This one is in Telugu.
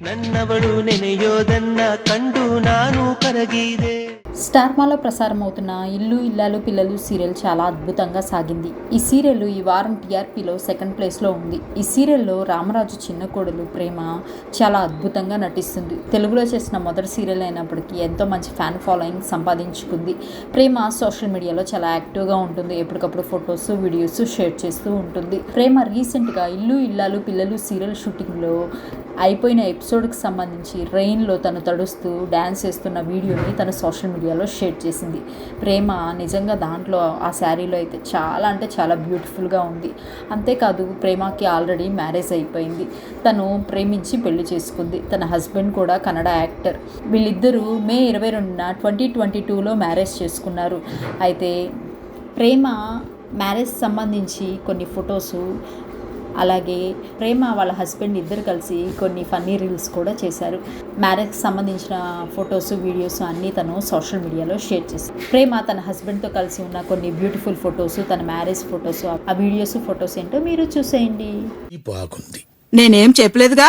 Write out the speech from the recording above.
ನನ್ನವಳು ನೆನೆಯೋದನ್ನ ಕಂಡು ನಾನು ಕರಗಿದೆ. స్టార్ మాలో ప్రసారం అవుతున్న ఇల్లు ఇల్లాలు పిల్లలు సీరియల్ చాలా అద్భుతంగా సాగింది. ఈ సీరియల్ ఈ వారం టీఆర్పీలో సెకండ్ ప్లేస్లో ఉంది. ఈ సీరియల్లో రామరాజు చిన్న కోడలు ప్రేమ చాలా అద్భుతంగా నటిస్తుంది. తెలుగులో చేసిన మొదటి సీరియల్ అయినప్పటికీ ఎంతో మంచి ఫ్యాన్ ఫాలోయింగ్ సంపాదించుకుంది. ప్రేమ సోషల్ మీడియాలో చాలా యాక్టివ్గా ఉంటుంది. ఎప్పటికప్పుడు ఫొటోస్ వీడియోస్ షేర్ చేస్తూ ఉంటుంది. ప్రేమ రీసెంట్గా ఇల్లు ఇల్లాలు పిల్లలు సీరియల్ షూటింగ్లో అయిపోయిన ఎపిసోడ్కి సంబంధించి రెయిన్లో తను తడుస్తూ డ్యాన్స్ చేస్తున్న వీడియోని తన సోషల్ మీడియాలో షేర్ చేసింది. ప్రేమ నిజంగా దాంట్లో ఆ శారీలో అయితే చాలా అంటే చాలా బ్యూటిఫుల్గా ఉంది. అంతేకాదు ప్రేమకి ఆల్రెడీ మ్యారేజ్ అయిపోయింది. తను ప్రేమించి పెళ్లి చేసుకుంది. తన హస్బెండ్ కూడా కన్నడ యాక్టర్. వీళ్ళిద్దరూ మే 22న 2022లో మ్యారేజ్ చేసుకున్నారు. అయితే ప్రేమ మ్యారేజ్ సంబంధించి కొన్ని ఫొటోసు అలాగే ప్రేమ వాళ్ళ హస్బెండ్ ఇద్దరు కలిసి కొన్ని ఫన్నీ రీల్స్ కూడా చేశారు. మ్యారేజ్కి సంబంధించిన ఫొటోస్ వీడియోస్ అన్నీ తను సోషల్ మీడియాలో షేర్ చేశారు. ప్రేమ తన హస్బెండ్తో కలిసి ఉన్న కొన్ని బ్యూటిఫుల్ ఫొటోస్, తన మ్యారేజ్ ఫొటోస్, ఆ వీడియోస్ ఫొటోస్ ఏంటో మీరు చూసేయండి. బాగుంది, నేనేం చెప్పలేదుగా.